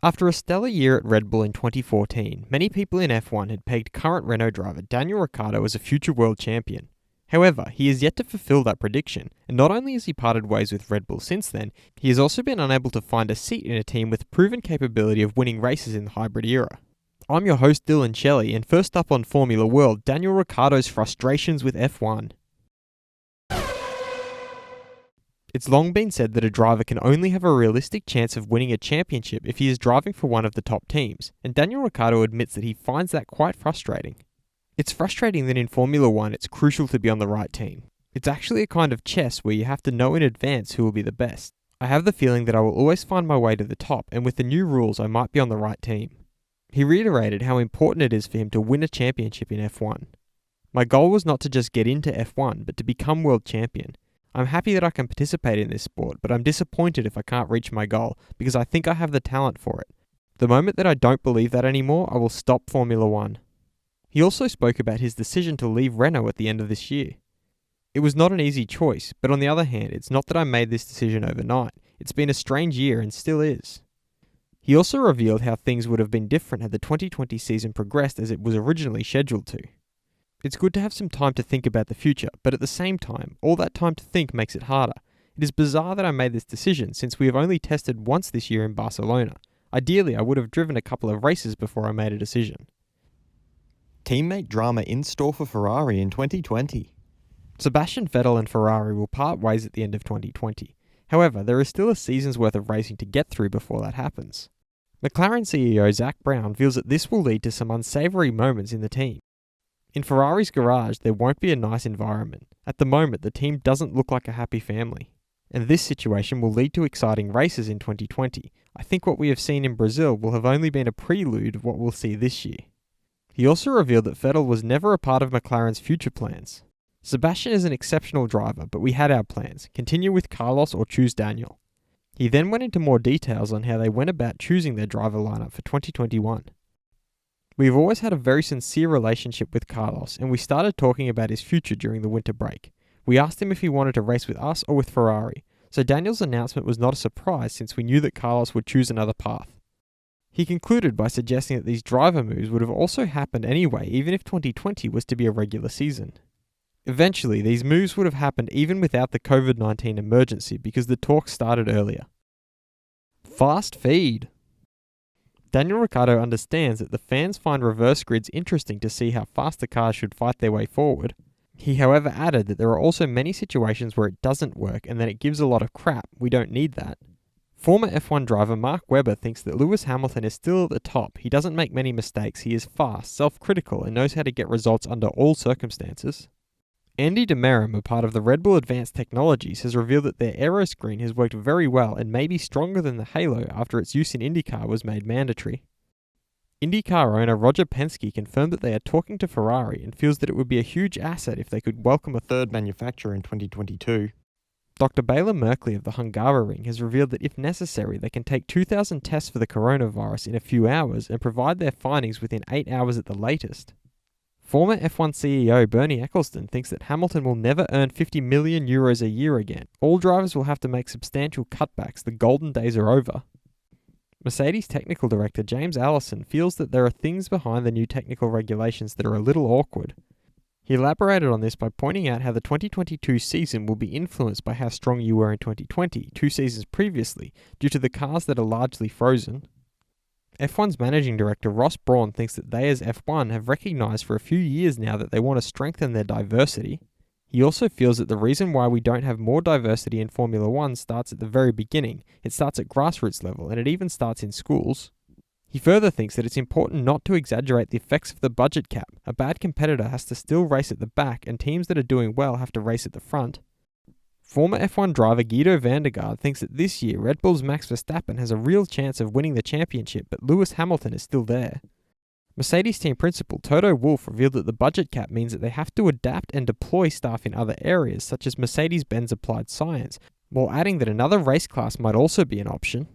After a stellar year at Red Bull in 2014, many people in F1 had pegged current Renault driver Daniel Ricciardo as a future world champion. However, he has yet to fulfill that prediction, and not only has he parted ways with Red Bull since then, he has also been unable to find a seat in a team with proven capability of winning races in the hybrid era. I'm your host Dylan Shelley, and first up on Formula World, Daniel Ricciardo's frustrations with F1. It's long been said that a driver can only have a realistic chance of winning a championship if he is driving for one of the top teams, and Daniel Ricciardo admits that he finds that quite frustrating. It's frustrating that in Formula 1 it's crucial to be on the right team. It's actually a kind of chess where you have to know in advance who will be the best. I have the feeling that I will always find my way to the top, and with the new rules I might be on the right team. He reiterated how important it is for him to win a championship in F1. My goal was not to just get into F1, but to become world champion. I'm happy that I can participate in this sport, but I'm disappointed if I can't reach my goal, because I think I have the talent for it. The moment that I don't believe that anymore, I will stop Formula 1. He also spoke about his decision to leave Renault at the end of this year. It was not an easy choice, but on the other hand, it's not that I made this decision overnight. It's been a strange year and still is. He also revealed how things would have been different had the 2020 season progressed as it was originally scheduled to. It's good to have some time to think about the future, but at the same time, all that time to think makes it harder. It is bizarre that I made this decision since we have only tested once this year in Barcelona. Ideally, I would have driven a couple of races before I made a decision. Teammate drama in store for Ferrari in 2020. Sebastian Vettel and Ferrari will part ways at the end of 2020. However, there is still a season's worth of racing to get through before that happens. McLaren CEO Zak Brown feels that this will lead to some unsavoury moments in the team. In Ferrari's garage, there won't be a nice environment. At the moment, the team doesn't look like a happy family. And this situation will lead to exciting races in 2020. I think what we have seen in Brazil will have only been a prelude of what we'll see this year. He also revealed that Vettel was never a part of McLaren's future plans. Sebastian is an exceptional driver, but we had our plans: continue with Carlos or choose Daniel. He then went into more details on how they went about choosing their driver lineup for 2021. We've always had a very sincere relationship with Carlos, and we started talking about his future during the winter break. We asked him if he wanted to race with us or with Ferrari, so Daniel's announcement was not a surprise since we knew that Carlos would choose another path. He concluded by suggesting that these driver moves would have also happened anyway, even if 2020 was to be a regular season. Eventually, these moves would have happened even without the COVID-19 emergency because the talks started earlier. Fast feed. Daniel Ricciardo understands that the fans find reverse grids interesting to see how fast the cars should fight their way forward. He however added that there are also many situations where it doesn't work and that it gives a lot of crap. We don't need that. Former F1 driver Mark Webber thinks that Lewis Hamilton is still at the top. He doesn't make many mistakes, he is fast, self-critical, and knows how to get results under all circumstances. Andy DeMerim, a part of the Red Bull Advanced Technologies, has revealed that their aero screen has worked very well and may be stronger than the Halo after its use in IndyCar was made mandatory. IndyCar owner Roger Penske confirmed that they are talking to Ferrari and feels that it would be a huge asset if they could welcome a third manufacturer in 2022. Dr. Bela Merkley of the Hungaroring has revealed that if necessary they can take 2,000 tests for the coronavirus in a few hours and provide their findings within 8 hours at the latest. Former F1 CEO Bernie Ecclestone thinks that Hamilton will never earn €50 million a year again. All drivers will have to make substantial cutbacks. The golden days are over. Mercedes technical director James Allison feels that there are things behind the new technical regulations that are a little awkward. He elaborated on this by pointing out how the 2022 season will be influenced by how strong you were in 2020, 2 seasons previously, due to the cars that are largely frozen. F1's managing director Ross Brawn thinks that they as F1 have recognised for a few years now that they want to strengthen their diversity. He also feels that the reason why we don't have more diversity in Formula 1 starts at the very beginning. It starts at grassroots level, and it even starts in schools. He further thinks that it's important not to exaggerate the effects of the budget cap. A bad competitor has to still race at the back, and teams that are doing well have to race at the front. Former F1 driver Guido van der Garde thinks that this year Red Bull's Max Verstappen has a real chance of winning the championship, but Lewis Hamilton is still there. Mercedes team principal Toto Wolff revealed that the budget cap means that they have to adapt and deploy staff in other areas, such as Mercedes-Benz Applied Science, while adding that another race class might also be an option.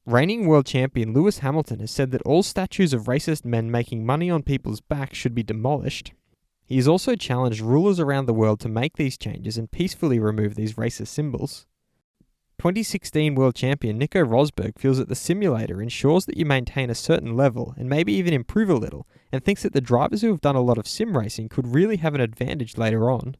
Reigning world champion Lewis Hamilton has said that all statues of racist men making money on people's backs should be demolished. He has also challenged rulers around the world to make these changes and peacefully remove these racist symbols. 2016 world champion Nico Rosberg feels that the simulator ensures that you maintain a certain level and maybe even improve a little, and thinks that the drivers who have done a lot of sim racing could really have an advantage later on.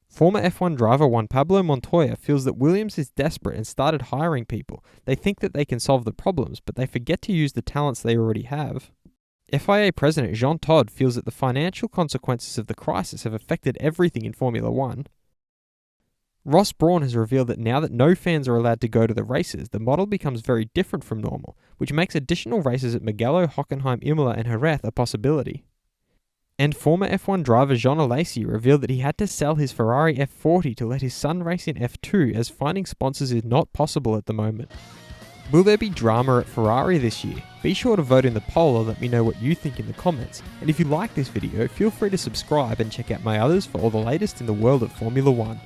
Former F1 driver Juan Pablo Montoya feels that Williams is desperate and started hiring people. They think that they can solve the problems, but they forget to use the talents they already have. FIA President Jean Todt feels that the financial consequences of the crisis have affected everything in Formula One. Ross Brawn has revealed that now that no fans are allowed to go to the races, the model becomes very different from normal, which makes additional races at Mugello, Hockenheim, Imola and Jerez a possibility. And former F1 driver Jean Alesi revealed that he had to sell his Ferrari F40 to let his son race in F2, as finding sponsors is not possible at the moment. Will there be drama at Ferrari this year? Be sure to vote in the poll and let me know what you think in the comments. And if you like this video, feel free to subscribe and check out my others for all the latest in the world of Formula One.